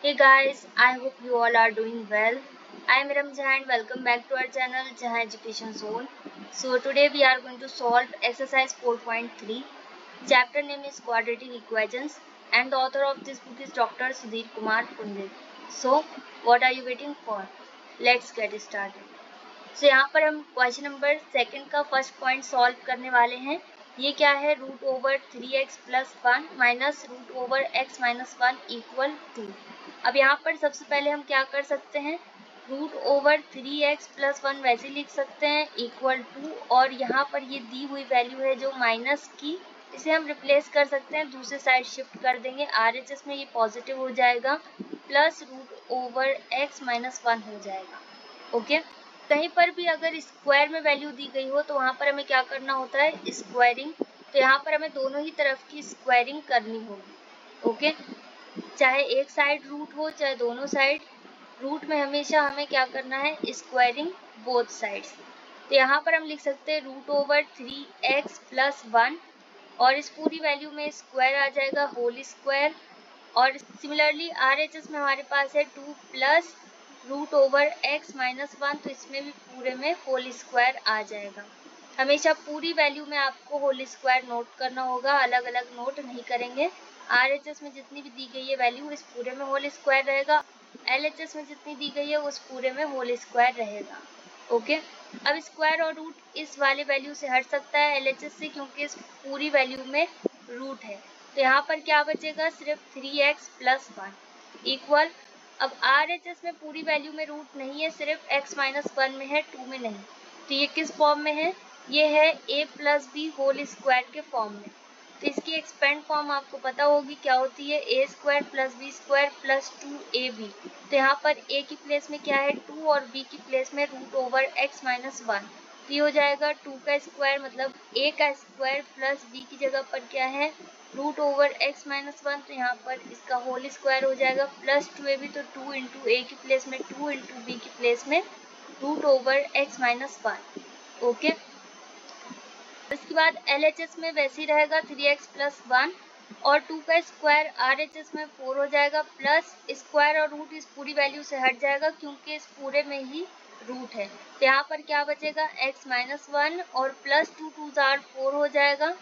Hey guys, I hope you all are doing well. I am Ramja and welcome back to our channel Jahan Education Zone. So today we are going to solve exercise 4.3. Chapter name is quadratic equations and the author of this book is Dr. Sudhir Kumar Pandit. So what are you waiting for? Let's get started. So यहाँ पर हम question number second का first point solve करने वाले हैं। ये क्या है, root over 3x plus 1 minus root over x minus 1 equal 2। अब यहाँ पर सबसे पहले हम क्या कर सकते हैं, रूट ओवर 3x प्लस 1 वैसे लिख सकते हैं इक्वल 2, और यहाँ पर ये दी हुई वैल्यू है जो माइनस की, इसे हम रिप्लेस कर सकते हैं, दूसरे साइड शिफ्ट कर देंगे, RHS में ये पॉजिटिव हो जाएगा, plus root over x minus 1 हो जाएगा। ओके, कहीं पर भी अगर स्क्वायर में वैल्यू दी गई हो तो वहाँ पर हमें क्या करना होता है, स्क्वायरिंग। तो यहाँ पर हमें दोनों ही तरफ की स्क्वायरिंग करनी होगी। ओके, चाहे एक साइड रूट हो चाहे दोनों साइड रूट में, हमेशा हमें क्या करना है, स्क्वायरिंग बोथ साइड्स। तो यहाँ पर हम लिख सकते हैं रूट ओवर 3x प्लस 1, और इस पूरी वैल्यू में स्क्वायर आ जाएगा होल स्क्वायर, और सिमिलरली RHS में हमारे पास है 2 plus root over x minus 1, तो इसमें भी पूरे में होल स्क्वायर आ जाएगा। हमेशा पूरी वैल्यू में आपको होल स्क्वायर नोट करना होगा, अलग अलग नोट नहीं करेंगे। RHS में जितनी भी दी गई है वैल्यू इस पूरे में होल स्क्वायर रहेगा, LHS में जितनी दी गई है उस पूरे में होल स्क्वायर रहेगा। ओके, अब स्क्वायर और रूट इस वाले वैल्यू से हट सकता है LHS से, क्योंकि इस पूरी वैल्यू में रूट है। तो यहाँ पर क्या बचेगा, सिर्फ 3x प्लस 1 इक्वल, अब RHS में पूरी वैल्यू में रूट नहीं है, सिर्फ x माइनस 1 में है, 2 में नहीं। तो ये किस फॉर्म में है, ये है a plus b whole square के फॉर्म में। तो इसकी एक्सपेंड फॉर्म आपको पता होगी क्या होती है, a square plus b square plus 2ab। तो यहाँ पर a की प्लेस में क्या है 2, और b की प्लेस में रूट ओवर x माइनस 1। तो ये हो जाएगा 2 का स्क्वायर, मतलब a का स्क्वायर प्लस b की जगह पर क्या है रूट ओवर x माइनस 1, तो यहाँ पर इसका होल स्क्वायर हो जाएगा, प्लस 2ab, तो 2 इंटू a की प्लेस में 2 इंटू b की प्लेस में root over x minus 1। Okay, इसके बाद LHS में वैसे ही रहेगा 3x प्लस 1, और 2 का स्क्वायर RHS में 4 हो जाएगा, प्लस स्क्वायर और रूट इस पूरी वैल्यू से हट जाएगा क्योंकि इस पूरे में ही रूट है। तो यहाँ पर क्या बचेगा, x माइनस 1 और प्लस 2 2 4 हो जाएगा,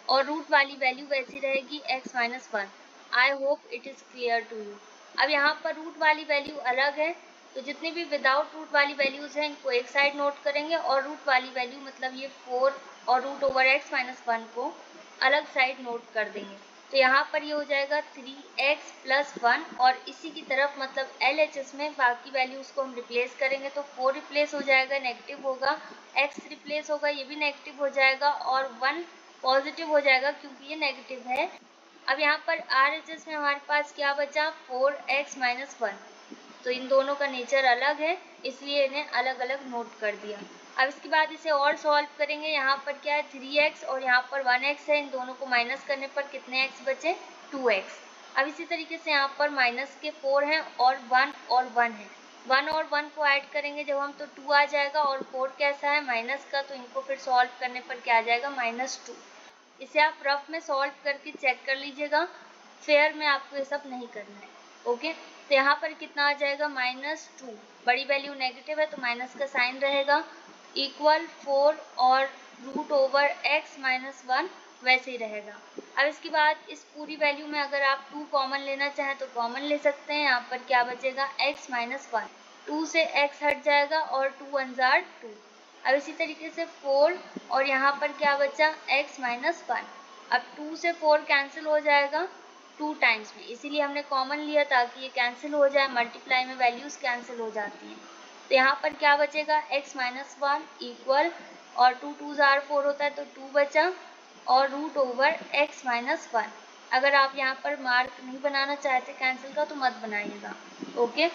और रूट वाली वैल्यू वैसी रहेगी x minus 1। I hope it is clear to you. अब यहाँ पर रूट वाली वैल्यू अलग है, तो जितनी भी विदाउट रूट वाली वैल्यूज हैं इनको एक साइड नोट करेंगे, और रूट वाली वैल्यू मतलब ये 4 और रूट ओवर x माइनस 1 को अलग साइड नोट कर देंगे। तो यहाँ पर ये हो जाएगा 3x प्लस 1, और इसी की तरफ मतलब LHS में बाकी वैल्यूज को हम रिप्लेस करेंगे, तो 4 रिप्लेस हो जाएगा, नेगेटिव होगा, x रिप्लेस होगा, ये भी नेगेटिव हो जाएगा, और 1 पॉजिटिव हो जाएगा क्योंकि ये नेगेटिव है। अब यहाँ पर RHS में हमारे पास क्या बचा, 4x माइनस 1। तो इन दोनों का नेचर अलग है, इसलिए इन्हें अलग अलग नोट कर दिया। अब इसके बाद इसे और सॉल्व करेंगे। यहाँ पर क्या है 3x और यहाँ पर 1x है, इन दोनों को माइनस करने पर कितने x बचे, 2x। अब इसी तरीके से यहाँ पर माइनस के 4 हैं और 1 है, 1 और 1 को ऐड करेंगे जब हम तो 2 आ जाएगा, और 4 कैसा है माइनस का, तो इनको फिर सॉल्व करने पर क्या आ जाएगा, -2। इसे आप रफ में सॉल्व करके चेक कर लीजिएगा, फेयर में आपको ये सब नहीं करना है। ओके, तो यहाँ पर कितना आ जाएगा, -2, बड़ी वैल्यू नेगेटिव है तो माइनस का साइन रहेगा, इक्वल 4 और रूट ओवर x माइनस 1 वैसे ही रहेगा। अब इसके बाद इस पूरी वैल्यू में अगर आप 2 कॉमन लेना चाहें तो कॉमन ले सकते हैं। यहाँ पर क्या बचेगा, x माइनस 1, 2 से x हट जाएगा और 2 1 जार 2। अब इसी तरीके से 4 और यहाँ पर क्या बचा, x माइनस 1। अब 2 से 4 कैंसिल हो जाएगा 2 टाइम्स में, इसीलिए हमने कॉमन लिया ताकि ये कैंसिल हो जाए, मल्टीप्लाई में वैल्यूज कैंसिल हो जाती हैं। तो यहाँ पर क्या बचेगा, x माइनस 1 इक्वल, और 2 2 जार 4 होता है तो 2 बचा, और रूट ओवर x माइनस 1। अगर आप यहाँ पर मार्क नहीं बनाना चाहते कैंसिल का तो मत बनाइएगा। ओके,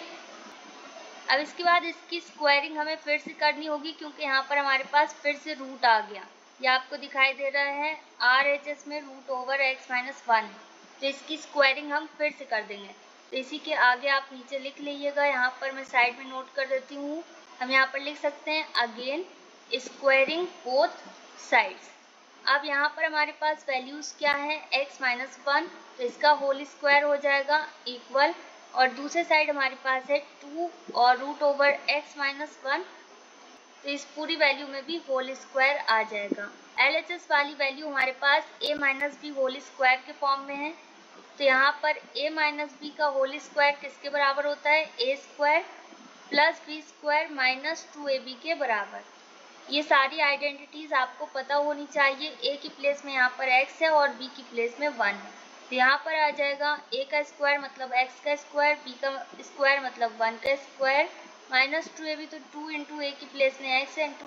अब इसके बाद इसकी स्क्वायरिंग हमें फिर से करनी होगी, क्योंकि यहाँ पर हमारे पास फिर से रूट आ गया। ये आपको दिखाई दे रहा है RHS में रूट ओवर x माइनस 1, तो इसकी स्क्वायरिंग हम फिर से कर देंगे। तो इसी के आगे आप नीचे लिख लीजिएगा, यहाँ पर मैं साइड में नोट कर देती हूँ। हम यहाँ पर लिख सकते हैं अगेन स्क्वायरिंग बोथ साइड्स। अब यहाँ पर हमारे पास वैल्यूज क्या है, x माइनस 1, तो इसका होल स्क्वायर हो जाएगा, इक्वल और दूसरे साइड हमारे पास है 2 और रूट ओवर x माइनस 1, तो इस पूरी वैल्यू में भी होल स्क्वायर आ जाएगा। LHS वाली वैल्यू हमारे पास a minus b whole square के फॉर्म में है, तो यहाँ पर a माइनस बी का होल स्क्वायर किसके बराबर होता है, a square plus b square minus 2ab के बराबर। ये सारी आइडेंटिटीज आपको पता होनी चाहिए। a की प्लेस में यहाँ पर x है और b की प्लेस में 1 है, तो यहाँ पर आ जाएगा a का स्क्वायर मतलब x का स्क्वायर, b का स्क्वायर मतलब 1 का स्क्वायर माइनस 2ab, तो 2 इंटू a की प्लेस में x है, इंटू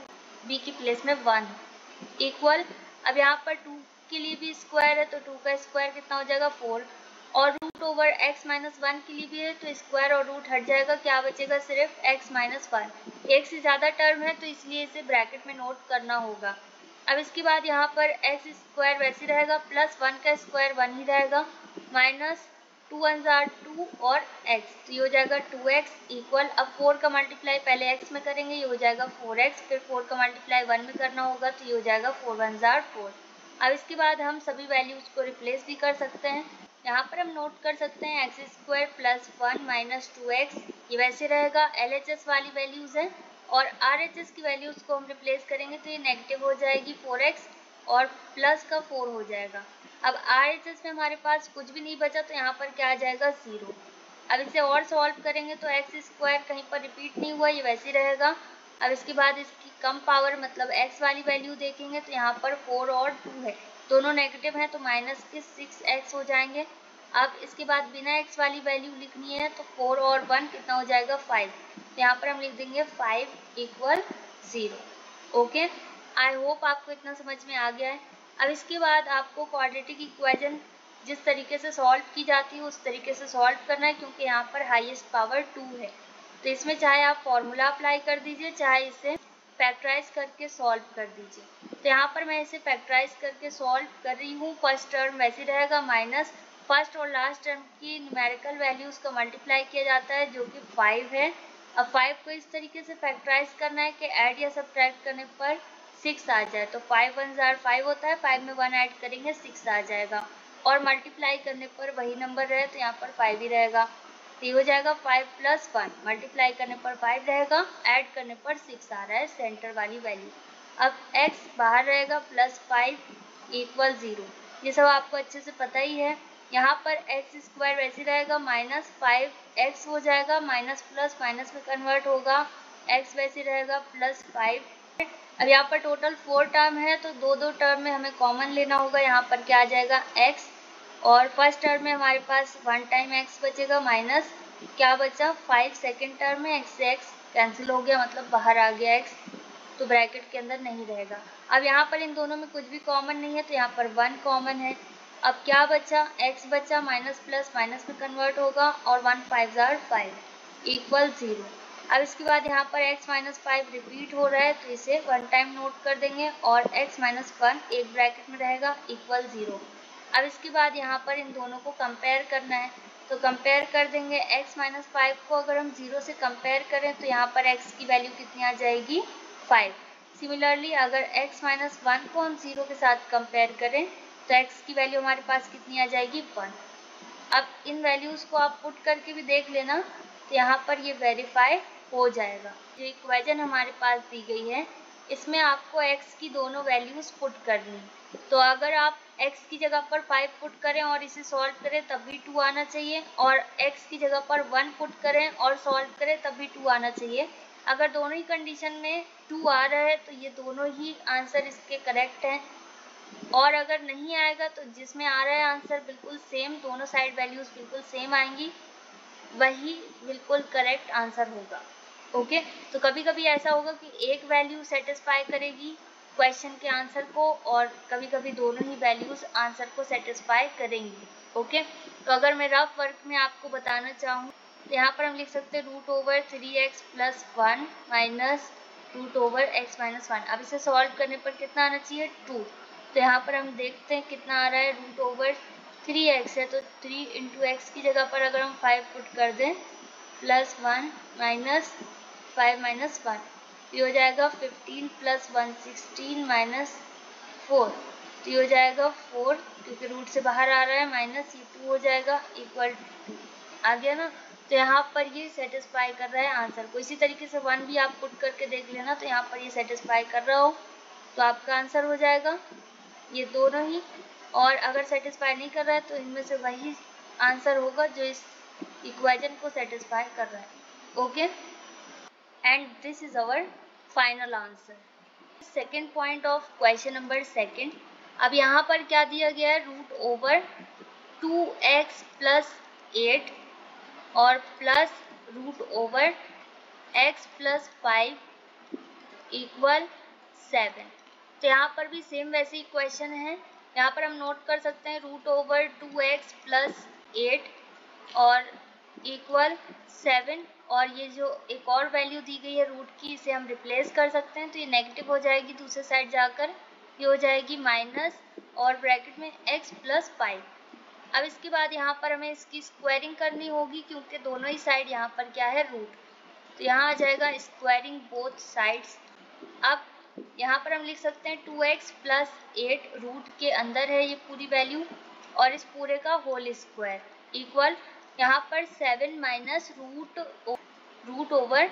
b की प्लेस में 1 इक्वल। अब यहाँ पर 2 के लिए भी स्क्वायर है, तो 2 का स्क्वायर कितना हो जाएगा 4, और रूट ओवर x माइनस 1 के लिए भी है, तो स्क्वायर और रूट हट जाएगा, क्या बचेगा सिर्फ x माइनस 1। एक से ज़्यादा टर्म है तो इसलिए इसे ब्रैकेट में नोट करना होगा। अब इसके बाद यहाँ पर x स्क्वायर वैसे रहेगा, प्लस 1 का स्क्वायर 1 ही रहेगा, माइनस 2 1 2 और x, तो ये हो जाएगा 2x इक्वल। अब 4 का मल्टीप्लाई पहले x में करेंगे, ये हो जाएगा 4x, फिर 4 का मल्टीप्लाई 1 में करना होगा, तो ये हो जाएगा 4 1 4। अब इसके बाद हम सभी वैल्यूज को रिप्लेस भी कर सकते हैं। यहाँ पर हम नोट कर सकते हैं x square plus 1 minus 2x, ये वैसे रहेगा। LHS वाली वैल्यूज है, और RHS की वैल्यूज को हम रिप्लेस करेंगे तो ये नेगेटिव हो जाएगी 4x और प्लस का 4 हो जाएगा। अब RHS में हमारे पास कुछ भी नहीं बचा, तो यहाँ पर क्या आ जाएगा 0। अब इसे और सॉल्व करेंगे तो एक्स स्क्वायर कहीं पर रिपीट नहीं हुआ, ये वैसे रहेगा। अब इसके बाद इसकी कम पावर मतलब x वाली वैल्यू देखेंगे, तो यहाँ पर 4 और 2 है, दोनों नेगेटिव हैं, तो माइनस के 6x हो जाएंगे। अब इसके बाद बिना x वाली वैल्यू लिखनी है, तो 4 और 1 कितना हो जाएगा 5, तो यहाँ पर हम लिख देंगे 5 इक्वल 0। ओके, आई होप आपको इतना समझ में आ गया है। अब इसके बाद आपको क्वाड्रेटिक इक्वेशन जिस तरीके से सॉल्व की जाती है उस तरीके से सॉल्व करना है, क्योंकि यहाँ पर हाईएस्ट पावर 2 है, तो इसमें चाहे आप फॉर्मूला अप्लाई कर दीजिए, चाहे इसे फैक्टराइज करके सॉल्व कर दीजिए। तो यहाँ पर मैं इसे फैक्टराइज करके सॉल्व कर रही हूँ। फर्स्ट टर्म वैसे रहेगा, माइनस फर्स्ट और लास्ट टर्म की न्यूमेरिकल वैल्यूज का मल्टीप्लाई किया जाता है जो कि 5 है। अब 5 को इस तरीके से फैक्टराइज करना है कि ऐड या सब्ट्रैक्ट करने पर 6 आ जाए, तो 5 1 5 होता है, 5 में 1 ऐड करेंगे 6 आ जाएगा, और मल्टीप्लाई करने पर वही नंबर रहे तो यहाँ पर 5 ही रहेगा, तो ये हो जाएगा 5 प्लस 1, मल्टीप्लाई करने पर 5 रहेगा, ऐड करने पर 6 आ रहा है सेंटर वाली वैल्यू। अब x बाहर रहेगा प्लस 5 इक्वल 0, ये सब आपको अच्छे से पता ही है। यहाँ पर x स्क्वायर वैसे रहेगा, माइनस 5x हो जाएगा, माइनस प्लस माइनस में कन्वर्ट होगा, x वैसे रहेगा प्लस 5। अब यहाँ पर टोटल 4 टर्म है, तो दो टर्म में हमें कॉमन लेना होगा। यहाँ पर क्या आ जाएगा x, और फर्स्ट टर्म में हमारे पास 1 टाइम x बचेगा, माइनस क्या बचा 5, सेकेंड टर्म में x से x कैंसिल हो गया, मतलब बाहर आ गया x, तो ब्रैकेट के अंदर नहीं रहेगा। अब यहाँ पर इन दोनों में कुछ भी कॉमन नहीं है, तो यहाँ पर 1 कॉमन है। अब क्या बचा, x बचा, माइनस प्लस माइनस में कन्वर्ट होगा, और 1 5 5 इक्वल 0। अब इसके बाद यहाँ पर x माइनस 5 रिपीट हो रहा है, तो इसे 1 टाइम नोट कर देंगे, और x माइनस 1 एक ब्रैकेट में रहेगा इक्वल 0। अब इसके बाद यहाँ पर इन दोनों को कंपेयर करना है, तो कंपेयर कर देंगे। x माइनस 5 को अगर हम 0 से कंपेयर करें तो यहाँ पर x की वैल्यू कितनी आ जाएगी 5। सिमिलरली अगर x माइनस 1 को हम 0 के साथ कंपेयर करें तो x की वैल्यू हमारे पास कितनी आ जाएगी 1। अब इन वैल्यूज़ को आप पुट करके भी देख लेना, तो यहाँ पर ये वेरीफाई हो जाएगा। जो इक्वेशन हमारे पास दी गई है इसमें आपको x की दोनों वैल्यूज़ पुट करनी, तो अगर आप x की जगह पर 5 पुट करें और इसे सॉल्व करें तब भी 2 आना चाहिए, और x की जगह पर 1 पुट करें और सॉल्व करें तब भी 2 आना चाहिए। अगर दोनों ही कंडीशन में 2 आ रहा है तो ये दोनों ही आंसर इसके करेक्ट हैं, और अगर नहीं आएगा तो जिसमें आ रहा है आंसर बिल्कुल सेम, दोनों साइड वैल्यूज़ बिल्कुल सेम आएंगी, वही बिल्कुल करेक्ट आंसर होगा। ओके, तो कभी कभी ऐसा होगा कि एक वैल्यू सेटिस्फाई करेगी क्वेश्चन के आंसर को, और कभी कभी दोनों ही वैल्यूज आंसर को सेटिस्फाई करेंगी। ओके, तो अगर मैं रफ वर्क में आपको बताना चाहूँ तो यहाँ पर हम लिख सकते हैं root over 3x plus 1 minus root over x minus 1। अब इसे सॉल्व करने पर कितना आना चाहिए 2, तो यहाँ पर हम देखते हैं कितना आ रहा है, रूट ओवर 3x है, तो 3 इंटू एक्स की जगह पर अगर हम 5 पुट कर दें, प्लस 1 माइनस 5 माइनस 1, ये हो जाएगा 15 प्लस 1 16 माइनस 4, तो ये हो जाएगा 4, क्योंकि रूट से बाहर आ रहा है, माइनस ये 2 हो जाएगा इक्वल 2 आ गया ना। तो यहाँ पर ये सेटिस्फाई कर रहा है आंसर को। इसी तरीके से 1 भी आप पुट करके देख लेना, तो यहाँ पर ये सेटिस्फाई कर रहा हो तो आपका आंसर हो जाएगा ये दोनों ही। और अगर सेटिस्फाई नहीं कर रहा है तो इनमें से वही आंसर होगा जो इस इक्वेशन को सेटिस्फाई कर रहा है। Okay, and this is our final answer. Second point of question number second. अब यहाँ पर क्या दिया गया है, रूट ओवर 2x प्लस 8 और plus root over x plus 5 equal 7। तो यहाँ पर भी सेम वैसे ही क्वेश्चन है। यहाँ पर हम नोट कर सकते हैं रूट ओवर 2x प्लस 8 और इक्वल 7, और ये जो एक और वैल्यू दी गई है रूट की, इसे हम रिप्लेस कर सकते हैं, तो ये नेगेटिव हो जाएगी दूसरे साइड जाकर, ये हो जाएगी माइनस और ब्रैकेट में x प्लस 5। अब इसके बाद यहाँ पर हमें इसकी स्क्वायरिंग करनी होगी क्योंकि दोनों ही साइड यहाँ पर क्या है रूट, तो यहाँ आ जाएगा स्क्वायरिंग बोथ साइड्स। अब यहाँ पर हम लिख सकते हैं 2x प्लस 8 रूट के अंदर है ये पूरी वैल्यू और इस पूरे का होल स्क्वायर इक्वल यहाँ पर 7 minus root over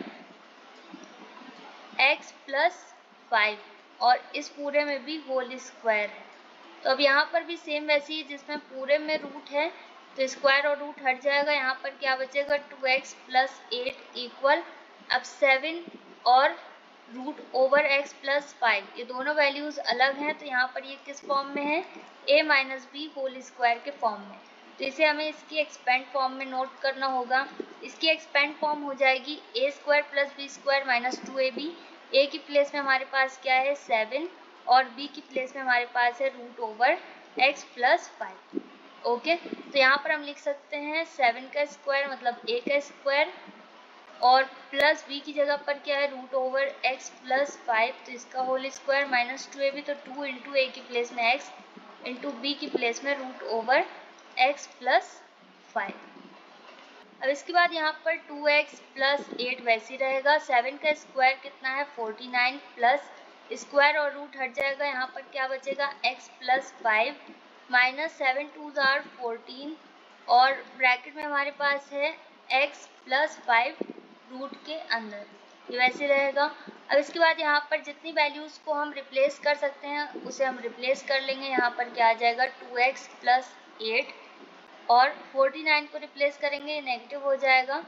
x plus 5 और इस पूरे में भी होल स्क्वायर है। तो अब यहाँ पर भी सेम वैसे ही, जिसमें पूरे में रूट है तो स्क्वायर और रूट हट जाएगा, यहाँ पर क्या बचेगा 2x प्लस 8 इक्वल अब 7 और रूट ओवर x प्लस 5, ये दोनों वैल्यूज अलग हैं, तो यहाँ पर ये किस फॉर्म में है, a minus b whole square के फॉर्म में। तो इसे हमें इसकी एक्सपेंड फॉर्म में नोट करना होगा। इसकी एक्सपेंड फॉर्म हो जाएगी a square plus b square minus 2ab। a की प्लेस में हमारे पास क्या है 7 और b की प्लेस में हमारे पास है root over x plus 5। Okay, तो यहाँ पर हम लिख सकते हैं 7 का स्क्वायर मतलब a का स्क्वायर और प्लस b की जगह पर क्या है रूट ओवर x प्लस 5, तो इसका होल स्क्वायर माइनस 2ab, तो 2 इंटू a की प्लेस में x इंटू b की प्लेस में रूट ओवर x प्लस 5। अब इसके बाद यहाँ पर 2x प्लस 8 वैसे ही रहेगा। 7 का स्क्वायर कितना है 49 प्लस स्क्वायर और रूट हट जाएगा, यहाँ पर क्या बचेगा x प्लस 5 माइनस 7 2 आर 14 और ब्रैकेट में हमारे पास है x प्लस 5 रूट के अंदर, ये वैसे रहेगा। अब इसके बाद यहाँ पर जितनी वैल्यूज को हम रिप्लेस कर सकते हैं उसे हम रिप्लेस कर लेंगे। यहाँ पर क्या आ जाएगा 2x प्लस 8 और 49 को रिप्लेस करेंगे, ये नेगेटिव हो जाएगा,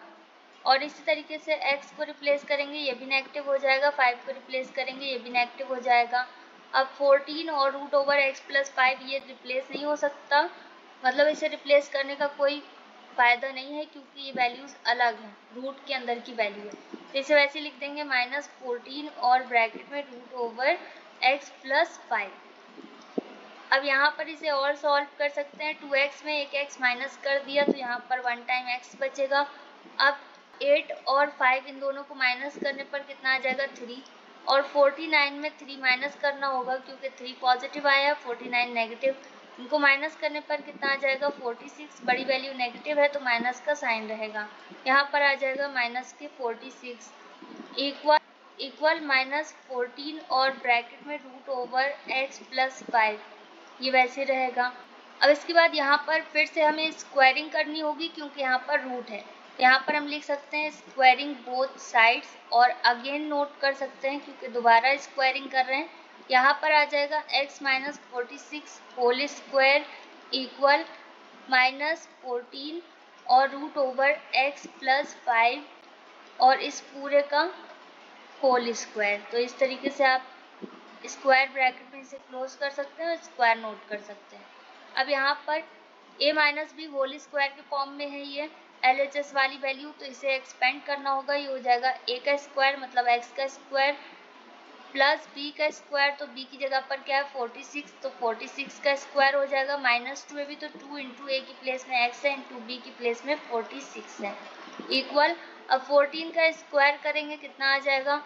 और इसी तरीके से x को रिप्लेस करेंगे, ये भी नेगेटिव हो जाएगा, 5 को रिप्लेस करेंगे, ये भी नेगेटिव हो जाएगा। अब 14 और रूट ओवर x प्लस 5 ये रिप्लेस नहीं हो सकता, मतलब इसे रिप्लेस करने का कोई फायदा नहीं है क्योंकि ये वैल्यूज अलग हैं, रूट के अंदर की वैल्यू है, तो इसे वैसे लिख देंगे माइनस 14 और ब्रैकेट में रूट ओवर x प्लस 5। अब यहाँ पर इसे और सॉल्व कर सकते हैं, 2x में एक x माइनस कर दिया तो यहाँ पर 1 टाइम x बचेगा। अब 8 और 5 इन दोनों को माइनस करने पर कितना आ जाएगा 3, और 49 में 3 माइनस करना होगा क्योंकि 3 पॉजिटिव आया 49 नेगेटिव, इनको माइनस करने पर कितना आ जाएगा 46, बड़ी वैल्यू नेगेटिव है तो माइनस का साइन रहेगा, यहाँ पर आ जाएगा माइनस के 46 इक्वल माइनस 14 और ब्रैकेट में रूट ओवर x प्लस 5, ये वैसे रहेगा। अब इसके बाद यहाँ पर फिर से हमें स्क्वायरिंग करनी होगी क्योंकि यहाँ पर रूट है, यहाँ पर हम लिख सकते हैं स्क्वायरिंग बोथ साइड्स और अगेन नोट कर सकते हैं क्योंकि दोबारा स्क्वायरिंग कर रहे हैं। यहाँ पर आ जाएगा x minus 46 whole square equal minus 14 और रूट ओवर x प्लस 5 और इस पूरे का होल स्क्वायर। तो इस तरीके से आप स्क्वायर ब्रैकेट में इसे क्लोज कर सकते हैं और स्क्वायर नोट कर सकते हैं। अब यहाँ पर a minus b whole square के फॉर्म में है ये LHS वाली वैल्यू, तो इसे एक्सपेंड करना होगा, ये हो जाएगा a का स्क्वायर मतलब x का स्क्वायर प्लस b का स्क्वायर, तो b की जगह पर क्या है 46, तो 46 का स्क्वायर हो जाएगा माइनस 2ab, तो 2 इंटू a की प्लेस में x है इंटू b की प्लेस में 46 है इक्वल। अब 14 का स्क्वायर करेंगे कितना आ जाएगा,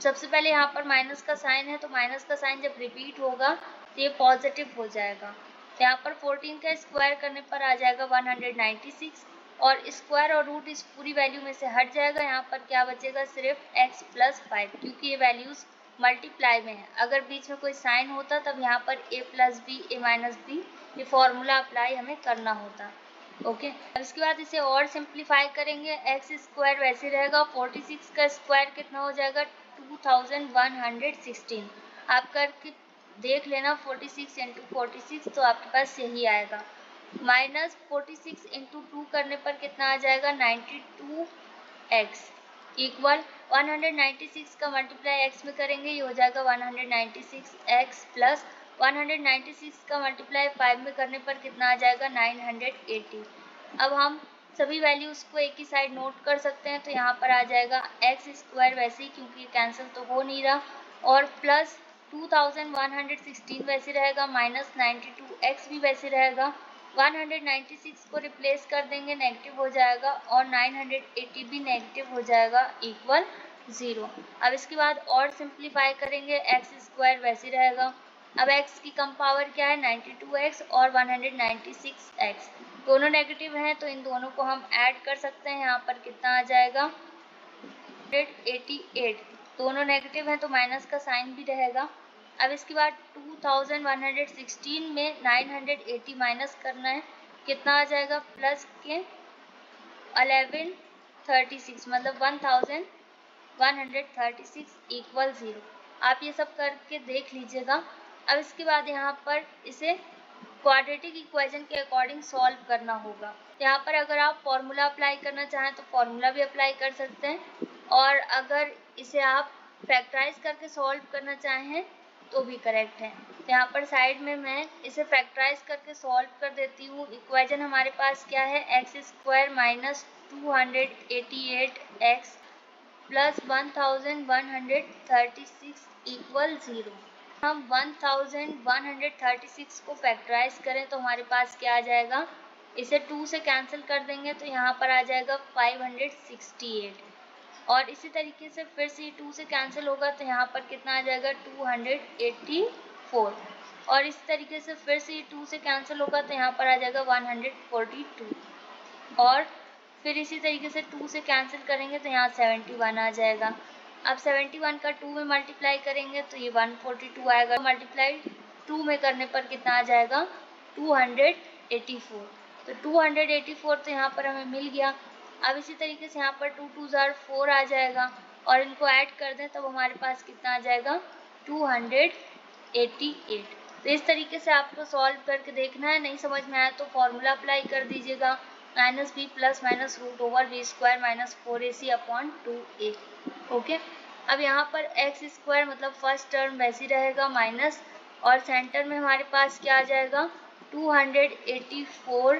सबसे पहले यहाँ पर माइनस का साइन है तो माइनस का साइन जब रिपीट होगा तो ये पॉजिटिव हो जाएगा, तो यहाँ पर 14 का स्क्वायर करने पर आ जाएगा 196 और स्क्वायर और रूट इस पूरी वैल्यू में से हट जाएगा, यहाँ पर क्या बचेगा सिर्फ x प्लस 5 क्योंकि ये वैल्यूज मल्टीप्लाई में है, अगर बीच में कोई साइन होता तब यहाँ पर a plus b a minus b ये फॉर्मूला अप्लाई हमें करना होता। ओके, अब इसके बाद इसे और सिंप्लीफाई करेंगे, एक्स स्क्वायर वैसे रहेगा, 46 का स्क्वायर कितना हो जाएगा 2116। आप करके देख लेना 46 इंटू 46, तो आपके पास यही आएगा। माइनस 46 इंटू 2 करने पर कितना आ जाएगा 92x इक्वल 196 का मल्टीप्लाई x में करेंगे, ये हो जाएगा 196x प्लस 196 का मल्टीप्लाई 5 में करने पर कितना आ जाएगा 980। अब हम सभी वैल्यूज को एक ही साइड नोट कर सकते हैं, तो यहाँ पर आ जाएगा एक्स स्क्वायर वैसे ही क्योंकि कैंसिल तो हो नहीं रहा, और प्लस 2116 वैसे रहेगा, माइनस 92x भी वैसे रहेगा, 196 को रिप्लेस कर देंगे, नेगेटिव हो जाएगा, और 980 भी नेगेटिव हो जाएगा इक्वल 0। अब इसके बाद और सिंप्लीफाई करेंगे, एक्स स्क्वायर वैसे रहेगा। अब x की कम पावर क्या है 92x और 196x, दोनों नेगेटिव हैं तो इन दोनों को हम ऐड कर सकते हैं। यहाँ पर कितना आ जाएगा 188, दोनों नेगेटिव हैं तो माइनस का साइन भी रहेगा। अब इसके बाद 2116 में 980 माइनस करना है, कितना आ जाएगा प्लस के 1136 मतलब 1136 इक्वल 0। आप ये सब करके देख लीजिएगा। अब इसके बाद यहाँ पर इसे क्वाड्रेटिक इक्वेशन के अकॉर्डिंग सॉल्व करना होगा। यहाँ पर अगर आप फॉर्मूला अप्लाई करना चाहें तो फॉर्मूला भी अप्लाई कर सकते हैं, और अगर इसे आप फैक्टराइज करके सॉल्व करना चाहें तो भी करेक्ट है। तो यहाँ पर साइड में मैं इसे फैक्टराइज करके सॉल्व कर देती हूँ। इक्वेशन हमारे पास क्या है x square minus 288x plus 1136 equal 0। हम 1136 को फैक्टराइज करें तो हमारे पास क्या आ जाएगा, इसे 2 से कैंसिल कर देंगे तो यहाँ पर आ जाएगा 568, और इसी तरीके से फिर से 2 से कैंसिल होगा तो यहाँ पर कितना आ जाएगा 284, और इस तरीके से फिर से 2 से कैंसिल होगा तो यहाँ पर आ जाएगा 142, और फिर इसी तरीके से 2 से कैंसिल करेंगे तो यहाँ 71 आ जाएगा। अब 71 का 2 में मल्टीप्लाई करेंगे तो ये 142 आएगा, मल्टीप्लाई 2 में करने पर कितना आ जाएगा 284, तो 284 तो यहाँ पर हमें मिल गया। अब इसी तरीके से यहाँ पर 2 2 4 आ जाएगा, और इनको ऐड कर दें तब हमारे पास कितना आ जाएगा 288। तो इस तरीके से आपको सॉल्व करके देखना है, नहीं समझ में आया तो फॉर्मूला अप्लाई कर दीजिएगा, minus b plus minus root over b square minus 4ac upon 2a। Okay, अब यहाँ पर एक्स स्क्वायर मतलब फर्स्ट टर्म वैसी रहेगा माइनस, और सेंटर में हमारे पास क्या आ जाएगा 284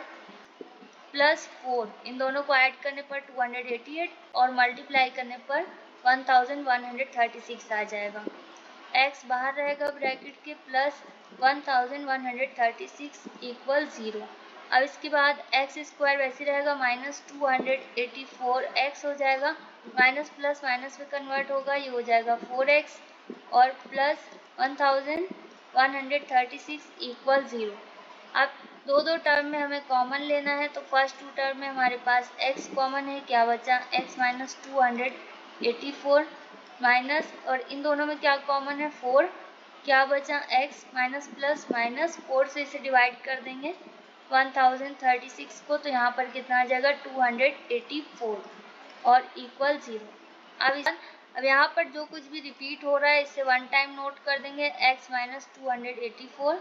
प्लस 4, इन दोनों को ऐड करने पर 288 और मल्टीप्लाई करने पर 1136 आ जाएगा। x बाहर रहेगा ब्रैकेट के, प्लस 1136 इक्वल 0। अब इसके बाद एक्स स्क्वायर वैसे रहेगा माइनस 284x हो जाएगा, माइनस प्लस माइनस में कन्वर्ट होगा, ये हो जाएगा 4x और प्लस 1136 इक्वल 0। अब दो टर्म में हमें कॉमन लेना है, तो फर्स्ट 2 टर्म में हमारे पास x कॉमन है, क्या बचा x माइनस 284 माइनस, और इन दोनों में क्या कॉमन है 4, क्या बचा x माइनस प्लस माइनस 4 से इसे डिवाइड कर देंगे 1036 को, तो यहाँ पर कितना आ जाएगा 284 और इक्वल 0। अब यहाँ पर जो कुछ भी रिपीट हो रहा है इसे वन टाइम नोट कर देंगे, x माइनस 284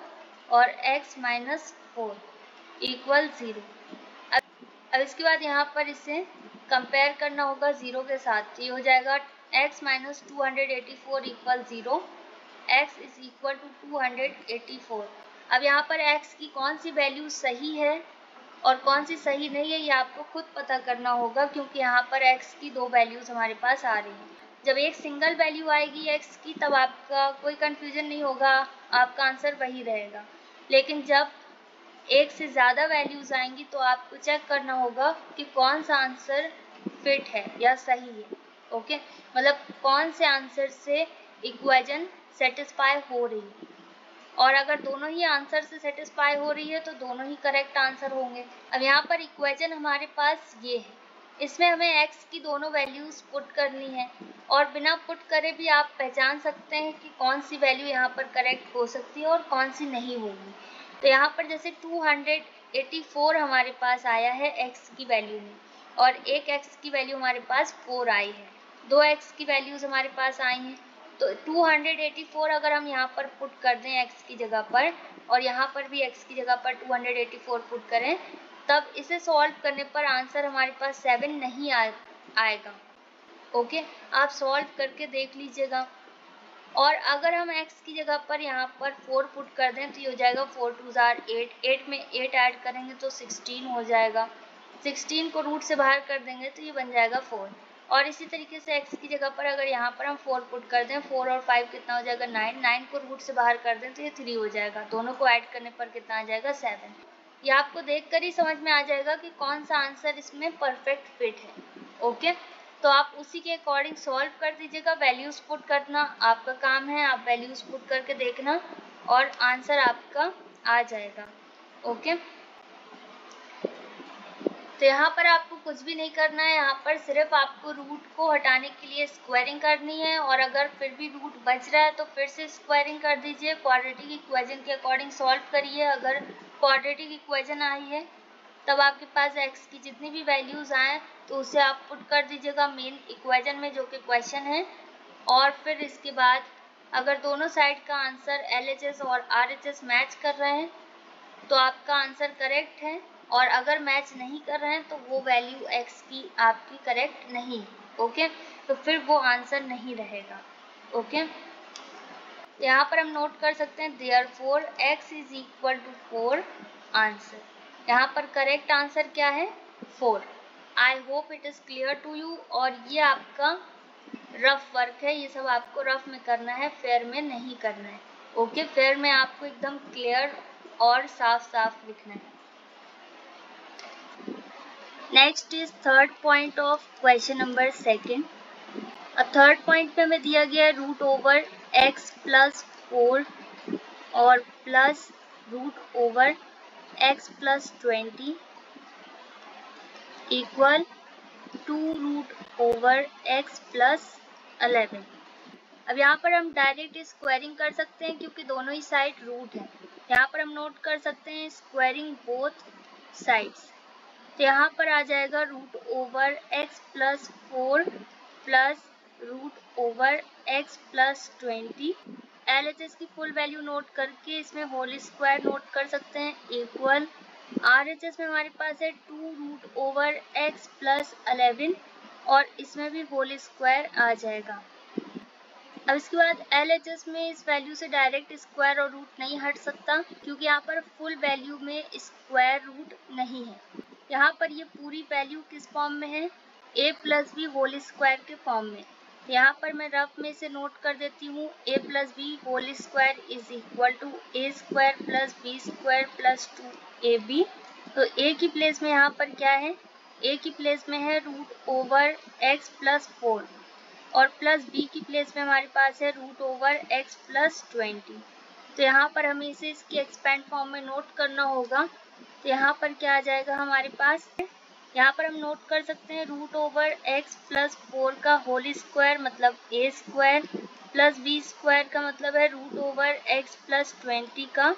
और x माइनस 4 इक्वल 0। अब इसके बाद यहाँ पर इसे कंपेयर करना होगा 0 के साथ, ये हो जाएगा x minus 284 equal 0, x is equal to 284। अब यहाँ पर x की कौन सी वैल्यू सही है और कौन सी सही नहीं है ये आपको खुद पता करना होगा, क्योंकि यहाँ पर x की 2 वैल्यूज हमारे पास आ रही हैं। जब एक सिंगल वैल्यू आएगी x की तब आपका कोई कंफ्यूजन नहीं होगा, आपका आंसर वही रहेगा। लेकिन जब एक से ज़्यादा वैल्यूज आएंगी तो आपको चेक करना होगा कि कौन सा आंसर फिट है या सही है। ओके, मतलब कौन से आंसर से इक्वेशन सेटिस्फाई हो रही है, और अगर दोनों ही आंसर से सेटिस्फाई हो रही है तो दोनों ही करेक्ट आंसर होंगे। अब यहाँ पर इक्वेशन हमारे पास ये है, इसमें हमें x की दोनों वैल्यूज पुट करनी है, और बिना पुट करे भी आप पहचान सकते हैं कि कौन सी वैल्यू यहाँ पर करेक्ट हो सकती है और कौन सी नहीं होगी। तो यहाँ पर जैसे 84 हमारे पास आया है x की वैल्यू में, और एक x की वैल्यू हमारे पास 4 आई है, दो x की वैल्यूज हमारे पास आई हैं। तो 284 अगर हम यहाँ पर पुट कर दें x की जगह पर, और यहाँ पर भी x की जगह पर 284 पुट करें, तब इसे सॉल्व करने पर आंसर हमारे पास 7 नहीं आएगा। ओके, आप सॉल्व करके देख लीजिएगा। और अगर हम x की जगह पर यहाँ पर 4 पुट कर दें तो ये हो जाएगा 4 2 जार 8, 8 में 8 ऐड करेंगे तो 16 हो जाएगा, 16 को रूट से बाहर कर देंगे तो ये बन जाएगा 4। और इसी तरीके से x की जगह पर अगर यहाँ पर हम 4 पुट कर दें, 4 और 5 कितना हो जाएगा 9, 9 को रूट से बाहर कर दें तो ये 3 हो जाएगा, दोनों को ऐड करने पर कितना आ जाएगा 7। ये आपको देखकर ही समझ में आ जाएगा कि कौन सा आंसर इसमें परफेक्ट फिट है। ओके, तो आप उसी के अकॉर्डिंग सॉल्व कर दीजिएगा, वैल्यूज पुट करना आपका काम है, आप वैल्यूज पुट करके देखना और आंसर आपका आ जाएगा। ओके, तो यहाँ पर आपको कुछ भी नहीं करना है, यहाँ पर सिर्फ आपको रूट को हटाने के लिए स्क्वायरिंग करनी है, और अगर फिर भी रूट बच रहा है तो फिर से स्क्वायरिंग कर दीजिए, क्वाड्रेटिक इक्वेशन के अकॉर्डिंग सॉल्व करिए। अगर क्वाड्रेटिक इक्वेशन आई है तब आपके पास x की जितनी भी वैल्यूज आए तो उसे आप पुट कर दीजिएगा मेन इक्वेशन में, जो कि क्वेश्चन है। और फिर इसके बाद अगर दोनों साइड का आंसर LHS और RHS मैच कर रहे हैं तो आपका आंसर करेक्ट है, और अगर मैच नहीं कर रहे हैं तो वो वैल्यू x की आपकी करेक्ट नहीं। ओके, तो फिर वो आंसर नहीं रहेगा। ओके, यहाँ पर हम नोट कर सकते हैं therefore x is equal to 4 answer. यहाँ पर करेक्ट आंसर क्या है 4। I hope it is clear to you. और ये आपका रफ वर्क है, ये सब आपको रफ में करना है, फेयर में नहीं करना है। ओके, फेयर में आपको एकदम क्लियर और साफ साफ लिखना है। Next is third point of question number 2। अब थर्ड पॉइंट में हमें दिया गया है रूट ओवर x प्लस 4 और plus root over x plus 20 equal 2 root over x plus 11। अब यहाँ पर हम डायरेक्ट स्क्वायरिंग कर सकते हैं क्योंकि दोनों ही साइड रूट है। यहाँ पर हम नोट कर सकते हैं स्क्वायरिंग बोथ साइड्स, तो यहाँ पर आ जाएगा root over x plus 4 plus root over x plus 20। LHS की फुल वैल्यू नोट करके इसमें होल स्क्वायर नोट कर सकते हैं इक्वल RHS में हमारे पास है 2 रूट ओवर x प्लस 11, और इसमें भी होल स्क्वायर आ जाएगा। अब इसके बाद LHS में इस वैल्यू से डायरेक्ट स्क्वायर और रूट नहीं हट सकता क्योंकि यहाँ पर फुल वैल्यू में स्क्वायर रूट नहीं है। यहाँ पर ये पूरी वैल्यू किस फॉर्म में है, a plus b whole square के फॉर्म में। यहाँ पर मैं रफ में से नोट कर देती हूँ a plus b whole square is equal to a square plus b square plus 2ab। तो a की प्लेस में यहाँ पर क्या है, a की प्लेस में है रूट ओवर x प्लस 4, और प्लस b की प्लेस में हमारे पास है रूट ओवर x प्लस 20। तो यहाँ पर हमें इसे इसकी एक्सपेंड फॉर्म में नोट करना होगा। तो यहाँ पर क्या आ जाएगा हमारे पास, यहाँ पर हम नोट कर सकते हैं रूट ओवर x प्लस 4 का होल स्क्वायर मतलब a square, plus b square का मतलब है रूट ओवर x प्लस 20 का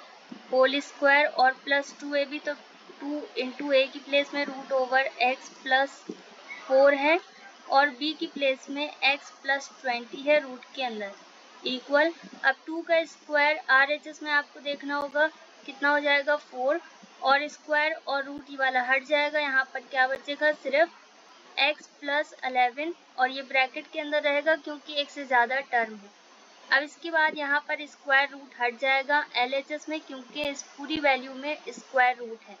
होल स्क्वायर, और प्लस 2ab, तो 2 इंटू a की प्लेस में रूट ओवर x प्लस 4 है, और b की प्लेस में x प्लस 20 है रूट के अंदर इक्वल। अब 2 का स्क्वायर RHS में आपको देखना होगा कितना हो जाएगा 4, और स्क्वायर और रूट ये वाला हट जाएगा। यहाँ पर क्या बचेगा सिर्फ x प्लस 11, और ये ब्रैकेट के अंदर रहेगा क्योंकि एक से ज़्यादा टर्म है। अब इसके बाद यहाँ पर स्क्वायर रूट हट जाएगा LHS में क्योंकि इस पूरी वैल्यू में स्क्वायर रूट है।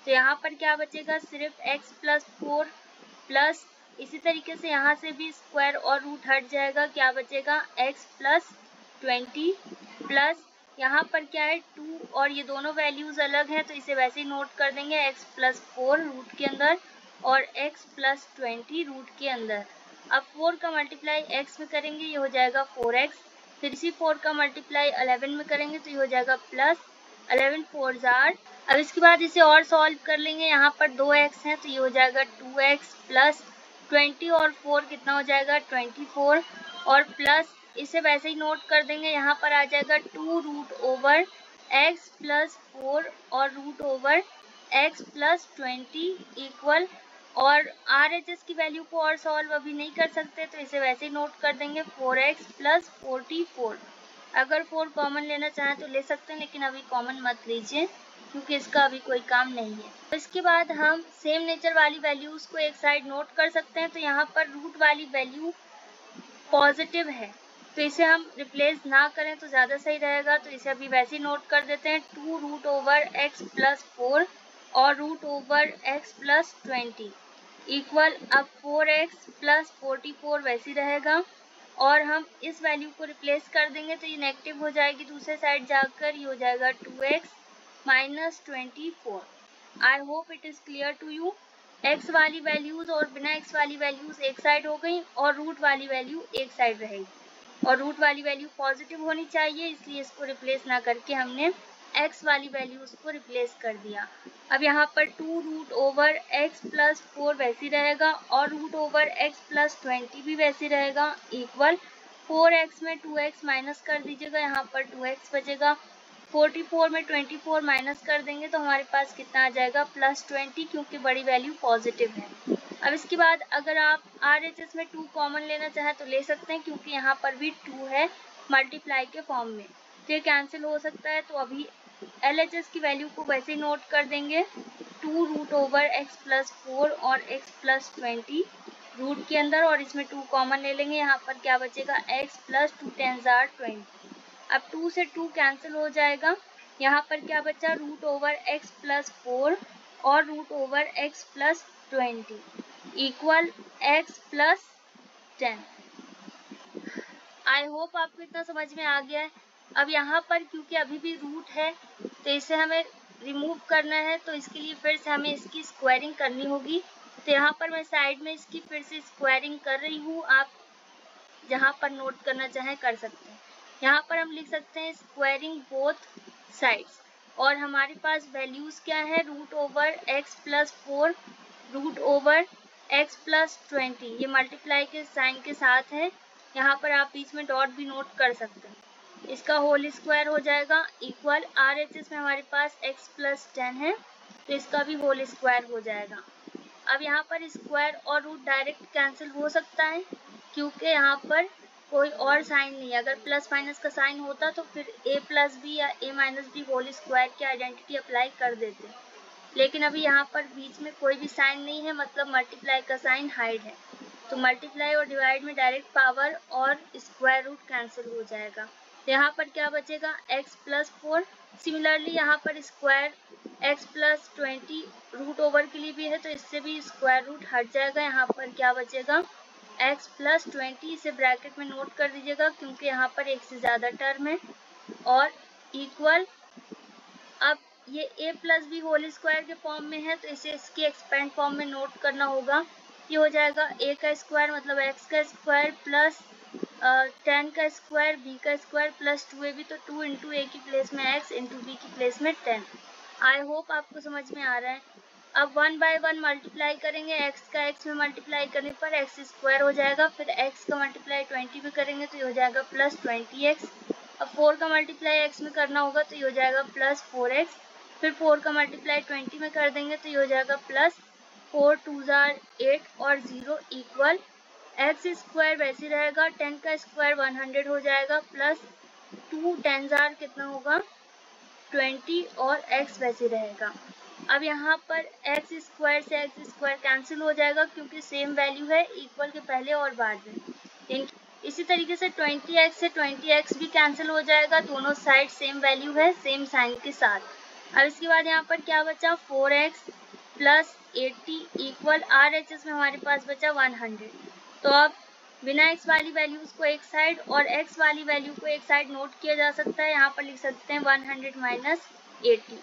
तो यहाँ पर क्या बचेगा सिर्फ x प्लस 4 प्लस, इसी तरीके से यहाँ से भी स्क्वायर और रूट हट जाएगा, क्या बचेगा x प्लस 20 प्लस यहाँ पर क्या है 2, और ये दोनों वैल्यूज अलग हैं तो इसे वैसे ही नोट कर देंगे x प्लस 4 रूट के अंदर और x प्लस 20 रूट के अंदर। अब 4 का मल्टीप्लाई x में करेंगे ये हो जाएगा 4x, फिर इसी 4 का मल्टीप्लाई 11 में करेंगे तो ये हो जाएगा प्लस 11 4 जार। अब इसके बाद इसे और सॉल्व कर लेंगे, यहाँ पर 2x है तो ये हो जाएगा 2x प्लस 20 और 4 कितना हो जाएगा 24, और प्लस इसे वैसे ही नोट कर देंगे, यहाँ पर आ जाएगा 2 रूट ओवर x प्लस 4 और root over x plus 20 equal, और RHS की वैल्यू को और सॉल्व अभी नहीं कर सकते तो इसे वैसे ही नोट कर देंगे 4x प्लस 44। अगर 4 कॉमन लेना चाहें तो ले सकते हैं, लेकिन अभी कॉमन मत लीजिए क्योंकि इसका अभी कोई काम नहीं है। तो इसके बाद हम सेम नेचर वाली वैल्यूज को एक साइड नोट कर सकते हैं। तो यहाँ पर रूट वाली वैल्यू पॉजिटिव है तो इसे हम रिप्लेस ना करें तो ज़्यादा सही रहेगा। तो इसे अभी वैसे ही नोट कर देते हैं 2 रूट ओवर x प्लस 4 और root over x plus 20 equal, अब 4x प्लस 44 वैसे ही रहेगा और हम इस वैल्यू को रिप्लेस कर देंगे तो ये नेगेटिव हो जाएगी दूसरे साइड जाकर, ये हो जाएगा 2x minus 24। I hope it is clear to you. x वाली वैल्यूज और बिना x वाली वैल्यूज एक साइड हो गई और रूट वाली वैल्यू एक साइड रहेगी, और रूट वाली वैल्यू पॉजिटिव होनी चाहिए, इसलिए इसको रिप्लेस ना करके हमने x वाली वैल्यूज को रिप्लेस कर दिया। अब यहाँ पर 2 रूट ओवर x प्लस 4 वैसे रहेगा और रूट ओवर x प्लस 20 भी वैसे रहेगा इक्वल, 4x में 2x माइनस कर दीजिएगा, यहाँ पर 2x बचेगा। 44 में 24 माइनस कर देंगे तो हमारे पास कितना आ जाएगा प्लस 20, क्योंकि बड़ी वैल्यू पॉजिटिव है। अब इसके बाद अगर आप RHS में 2 कॉमन लेना चाहें तो ले सकते हैं, क्योंकि यहाँ पर भी 2 है मल्टीप्लाई के फॉर्म में, तो ये कैंसिल हो सकता है। तो अभी LHS की वैल्यू को वैसे ही नोट कर देंगे 2 रूट ओवर x प्लस 4 और x प्लस 20 रूट के अंदर, और इसमें 2 कॉमन ले लेंगे। यहाँ पर क्या बचेगा x प्लस 2 टेंस आर 20। अब 2 से 2 कैंसिल हो जाएगा, यहाँ पर क्या बचा रूट ओवर x प्लस 4 और root over x plus 20 equal x plus 10। I hope आपको इतना समझ में आ गया है। अब यहाँ पर क्योंकि अभी भी रूट है तो इसे हमें रिमूव करना है, तो इसके लिए फिर से हमें इसकी स्क्वायरिंग करनी होगी। तो यहाँ पर मैं साइड में इसकी फिर से स्क्वायरिंग कर रही हूँ, आप जहाँ पर नोट करना चाहें कर सकते हैं। यहाँ पर हम लिख सकते हैं स्क्वायरिंग बोथ साइड्स, और हमारे पास वैल्यूज़ क्या है root over x plus 4 root over x plus 20, ये मल्टीप्लाई के साइन के साथ है। यहाँ पर आप बीच में डॉट भी नोट कर सकते हैं। इसका होल स्क्वायर हो जाएगा इक्वल, RHS में हमारे पास x प्लस 10 है तो इसका भी होल स्क्वायर हो जाएगा। अब यहाँ पर स्क्वायर और रूट डायरेक्ट कैंसिल हो सकता है, क्योंकि यहाँ पर कोई और साइन नहीं है। अगर प्लस माइनस का साइन होता तो फिर a प्लस बी या a minus b whole square की आइडेंटिटी अप्लाई कर देते, लेकिन अभी यहाँ पर बीच में कोई भी साइन नहीं है, मतलब मल्टीप्लाई का साइन हाइड है। तो मल्टीप्लाई और डिवाइड में डायरेक्ट पावर और स्क्वायर रूट कैंसिल हो जाएगा। तो यहाँ पर क्या बचेगा x प्लस 4। सिमिलरली यहाँ पर square x plus 20 root over के लिए भी है, तो इससे भी स्क्वायर रूट हट जाएगा। यहाँ पर क्या बचेगा x प्लस 20, इसे ब्रैकेट में नोट कर दीजिएगा क्योंकि यहाँ पर एक से ज़्यादा टर्म है, और इक्वल, अब ये a plus b whole square के फॉर्म में है तो इसे इसकी एक्सपेंड फॉर्म में नोट करना होगा। ये हो जाएगा a का स्क्वायर मतलब x का स्क्वायर प्लस 10 का स्क्वायर b का स्क्वायर प्लस 2ab, तो 2 इंटू a की प्लेस में x इंटू b की प्लेस में 10। आई होप आपको समझ में आ रहा है। अब 1 बाय 1 मल्टीप्लाई करेंगे, x का x में मल्टीप्लाई करने पर x स्क्वायर हो जाएगा, फिर x का मल्टीप्लाई 20 में करेंगे तो ये हो जाएगा प्लस 20x। अब 4 का मल्टीप्लाई x में करना होगा तो ये हो जाएगा प्लस 4x, फिर 4 का मल्टीप्लाई 20 में कर देंगे तो ये हो जाएगा प्लस 4 2 8 और 0 इक्वल, x स्क्वायर वैसे रहेगा, 10 का स्क्वायर 100 हो जाएगा, प्लस 2 10 कितना होगा 20 और x वैसे रहेगा। अब यहाँ पर x स्क्वायर से x स्क्वायर कैंसिल हो जाएगा क्योंकि सेम वैल्यू है इक्वल के पहले और बाद में। इसी तरीके से 20x से 20x भी कैंसिल हो जाएगा, दोनों साइड सेम वैल्यू है सेम साइन के साथ। अब इसके बाद यहाँ पर क्या बचा 4x प्लस 80 इक्वल, RHS में हमारे पास बचा 100। तो अब बिना x वाली वैल्यूज को एक साइड और x वाली वैल्यू को एक साइड नोट किया जा सकता है। यहाँ पर लिख सकते हैं 100 माइनस 80।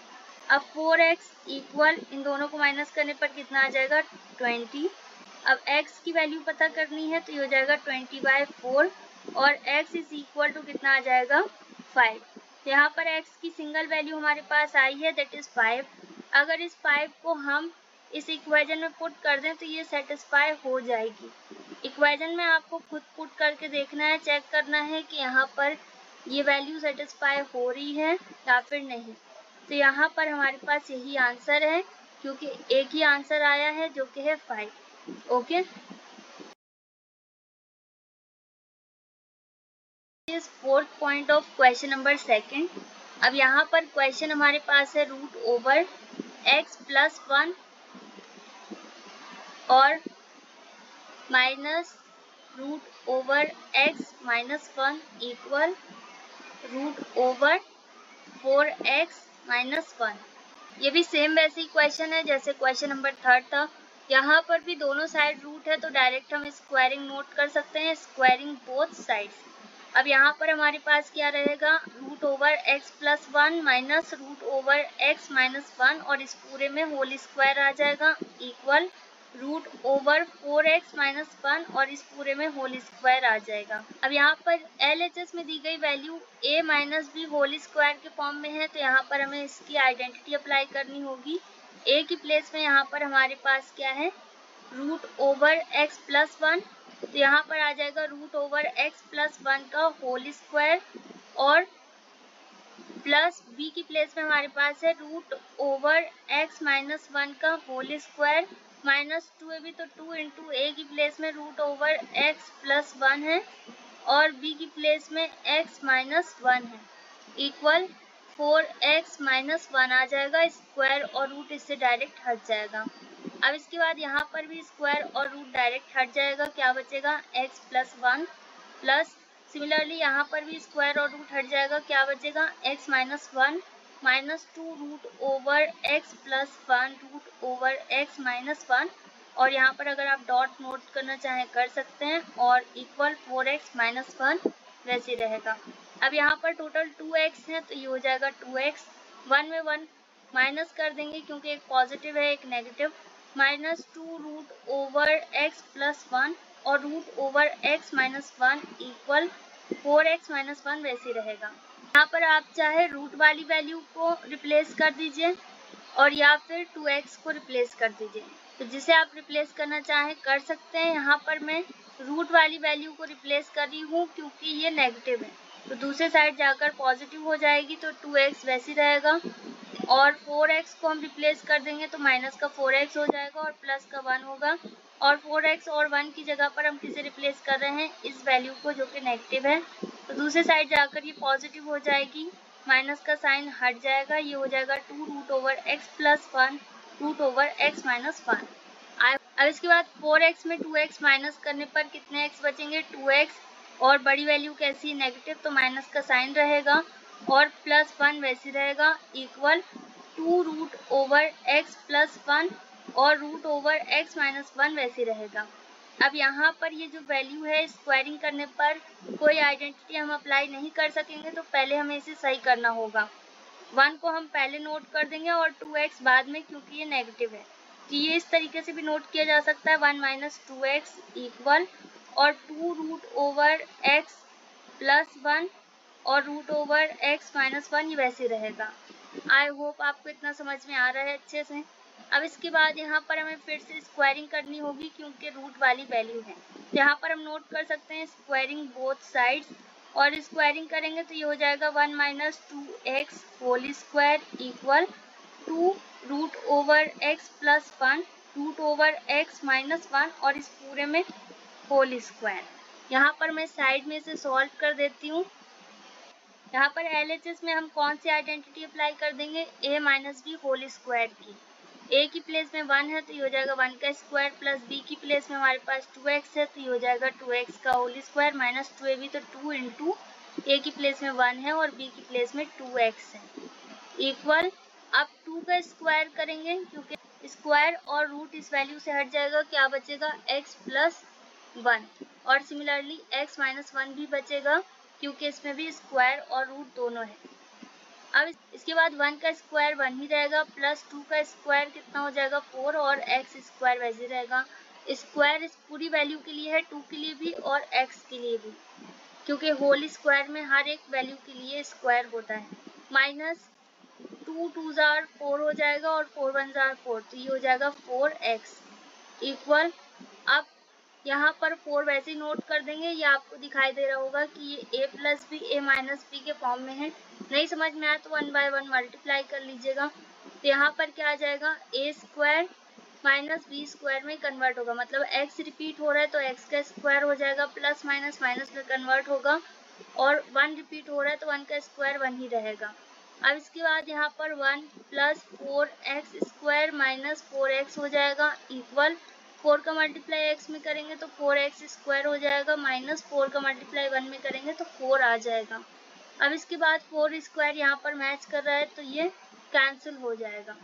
अब 4x इक्वल, इन दोनों को माइनस करने पर कितना आ जाएगा 20। अब x की वैल्यू पता करनी है तो ये हो जाएगा 20/4 और x इज इक्वल टू कितना आ जाएगा 5। तो यहाँ पर x की सिंगल वैल्यू हमारे पास आई है दैट इज 5। अगर इस 5 को हम इस इक्वेशन में पुट कर दें तो ये सेटिस्फाई हो जाएगी। इक्वेशन में आपको खुद पुट करके देखना है, चेक करना है कि यहाँ पर ये वैल्यू सेटिस्फाई हो रही है या फिर नहीं। तो यहाँ पर हमारे पास यही आंसर है, क्योंकि एक ही आंसर आया है जो कि है 5। ओके, इस fourth point of question number second. अब यहाँ पर क्वेश्चन हमारे पास है रूट ओवर x प्लस 1 और minus root over x minus 1 equal root over 4x minus 1। ये भी सेम वैसे ही क्वेश्चन है जैसे क्वेश्चन नंबर थर्ड था। यहाँ पर भी दोनों साइड रूट है तो डायरेक्ट हम स्क्वायरिंग नोट कर सकते हैं, स्क्वायरिंग बोथ साइड्स। अब यहाँ पर हमारे पास क्या रहेगा, root over x plus 1 minus root over x minus 1 और इस पूरे में होल स्क्वायर आ जाएगा equal root over 4x minus 1 और इस पूरे में होल स्क्वायर आ जाएगा। अब यहाँ पर LHS में दी गई value a minus b whole square के फॉर्म में है, तो यहाँ पर हमें इसकी आइडेंटिटी अप्लाई करनी होगी। a की प्लेस में यहाँ पर हमारे पास क्या है, रूट ओवर x प्लस 1, तो यहाँ पर आ जाएगा रूट ओवर x प्लस 1 का होल स्क्वायर और प्लस b की प्लेस में हमारे पास है रूट ओवर x माइनस 1 का होल स्क्वायर माइनस 2ab, तो 2 इंटू a की प्लेस में रूट ओवर x प्लस 1 है और b की प्लेस में x माइनस 1 है इक्वल 4x माइनस 1 आ जाएगा। स्क्वायर और रूट इससे डायरेक्ट हट जाएगा। अब इसके बाद यहाँ पर भी स्क्वायर और रूट डायरेक्ट हट जाएगा, क्या बचेगा x प्लस 1 प्लस सिमिलरली यहाँ पर भी स्क्वायर और रूट हट जाएगा, क्या बचेगा x minus 1 minus 2 root over x plus 1 root over x minus 1 और यहाँ पर अगर आप डॉट नोट करना चाहें कर सकते हैं और इक्वल 4x माइनस 1 वैसे रहेगा। अब यहाँ पर टोटल 2x है तो ये हो जाएगा 2x, 1 में 1 माइनस कर देंगे क्योंकि एक पॉजिटिव है एक negative, minus 2 root over x plus 1 और root over x minus 1 equal 4x minus 1 वैसे रहेगा। यहाँ पर आप चाहे रूट वाली वैल्यू को रिप्लेस कर दीजिए और या फिर 2x को रिप्लेस कर दीजिए, तो जिसे आप रिप्लेस करना चाहें कर सकते हैं। यहाँ पर मैं रूट वाली वैल्यू को रिप्लेस कर रही हूँ क्योंकि ये नेगेटिव है, तो दूसरे साइड जाकर पॉजिटिव हो जाएगी तो 2x वैसे रहेगा और 4x को हम रिप्लेस कर देंगे तो माइनस का 4x हो जाएगा और प्लस का 1 होगा और 4x और 1 की जगह पर हम किसे रिप्लेस कर रहे हैं, इस वैल्यू को जो कि नेगेटिव है, तो दूसरे साइड जाकर ये पॉजिटिव हो जाएगी, माइनस का साइन हट जाएगा, ये हो जाएगा 2 root over x plus 1 root over x minus 1। अब इसके बाद 4x में 2x माइनस करने पर कितने x बचेंगे, 2x और बड़ी वैल्यू कैसी नेगेटिव तो माइनस का साइन रहेगा और प्लस 1 वैसे रहेगा equal 2 root over x plus 1 और रूट ओवर x माइनस 1 वैसे रहेगा। अब यहाँ पर ये जो वैल्यू है स्क्वायरिंग करने पर कोई आइडेंटिटी हम अप्लाई नहीं कर सकेंगे, तो पहले हमें इसे सही करना होगा। 1 को हम पहले नोट कर देंगे और 2x बाद में, क्योंकि ये नेगेटिव है तो ये इस तरीके से भी नोट किया जा सकता है 1 माइनस 2x इक्वल और 2 रूट ओवर x प्लस 1 और रूट ओवर x माइनस 1 ये वैसे रहेगा। आई होप आपको इतना समझ में आ रहा है अच्छे से। अब इसके बाद यहाँ पर हमें फिर से स्क्वायरिंग करनी होगी क्योंकि रूट वाली वैल्यू है, तो यहाँ पर हम नोट कर सकते हैं स्क्वायरिंग बोथ साइड्स और स्क्वायरिंग करेंगे तो ये हो जाएगा 1 minus 2x whole square equal 2 root over x plus 1 root over x minus 1 और इस पूरे में होल स्क्वायर। यहाँ पर मैं साइड में से सॉल्व कर देती हूँ। यहाँ पर LHS में हम कौन सी आइडेंटिटी अप्लाई कर देंगे, a minus b whole square की। a की प्लेस में 1 है तो ये हो जाएगा 1 का स्क्वायर प्लस b की प्लेस में हमारे पास 2x है तो ये हो जाएगा 2x का होल स्क्वायर माइनस 2ab, तो 2 इंटू a की प्लेस में 1 है और b की प्लेस में 2x है इक्वल। अब 2 का स्क्वायर करेंगे क्योंकि स्क्वायर और रूट इस वैल्यू से हट जाएगा, क्या बचेगा x प्लस 1 और सिमिलरली x माइनस 1 भी बचेगा क्योंकि इसमें भी स्क्वायर और रूट दोनों है। अब इसके बाद 1 का स्क्वायर 1 ही रहेगा प्लस 2 का स्क्वायर कितना हो जाएगा 4 और x स्क्वायर वैसे रहेगा। स्क्वायर इस पूरी वैल्यू के लिए है, 2 के लिए भी और x के लिए भी, क्योंकि होल स्क्वायर में हर एक वैल्यू के लिए स्क्वायर होता है। माइनस 2 2 जार 4 हो जाएगा और 4 1 जार 4, तो ये हो जाएगा 4x इक्वल। अब यहाँ पर 4 वैसे ही नोट कर देंगे। ये आपको दिखाई दे रहा होगा कि ये a plus b a minus b के फॉर्म में है। नहीं समझ में आया तो 1 बाय 1 मल्टीप्लाई कर लीजिएगा। तो यहाँ पर क्या आ जाएगा, a square minus b square में कन्वर्ट होगा, मतलब x रिपीट हो रहा है तो x का स्क्वायर हो जाएगा, प्लस माइनस माइनस में कन्वर्ट होगा, और 1 रिपीट हो रहा है तो 1 का स्क्वायर 1 ही रहेगा। अब इसके बाद यहाँ पर 1 plus 4x square minus 4x हो जाएगा, इक्वल 4 का मल्टीप्लाई x में करेंगे तो 4x स्क्वायर हो जाएगा, माइनस 4 का मल्टीप्लाई 1 में करेंगे तो 4 आ जाएगा। अब इसके बाद 4 स्क्वायर यहाँ पर मैच कर रहा है तो ये कैंसिल हो जाएगा।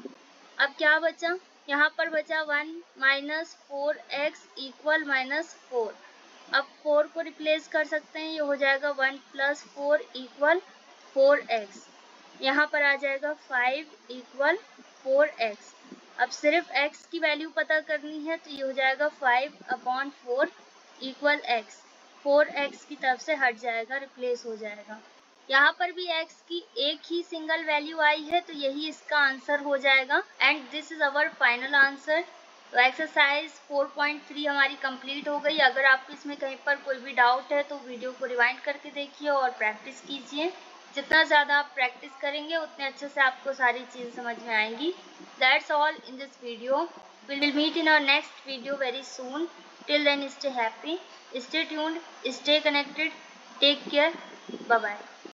अब क्या बचा, यहाँ पर बचा 1 माइनस 4x इक्वल माइनस 4। अब 4 को रिप्लेस कर सकते हैं, ये हो जाएगा 1 प्लस 4 इक्वल 4x। यहाँ पर आ जाएगा 5 इक्वल 4x। अब सिर्फ x की वैल्यू पता करनी है तो ये हो जाएगा 5/4 इक्वल x। 4x की तरफ से हट जाएगा, रिप्लेस हो जाएगा। यहाँ पर भी x की एक ही सिंगल वैल्यू आई है तो यही इसका आंसर हो जाएगा। And this is our final answer. तो एक्सरसाइज 4.3 हमारी कंप्लीट हो गई। अगर आपको इसमें कहीं पर कोई भी डाउट है तो वीडियो को रिवाइंड करके देखिए और प्रैक्टिस कीजिए। जितना ज़्यादा आप प्रैक्टिस करेंगे उतने अच्छे से आपको सारी चीज़ें समझ में आएंगी। That's all in this video. We will meet in our next video very soon. Till then, stay happy, stay tuned, stay connected. Take care. Bye bye.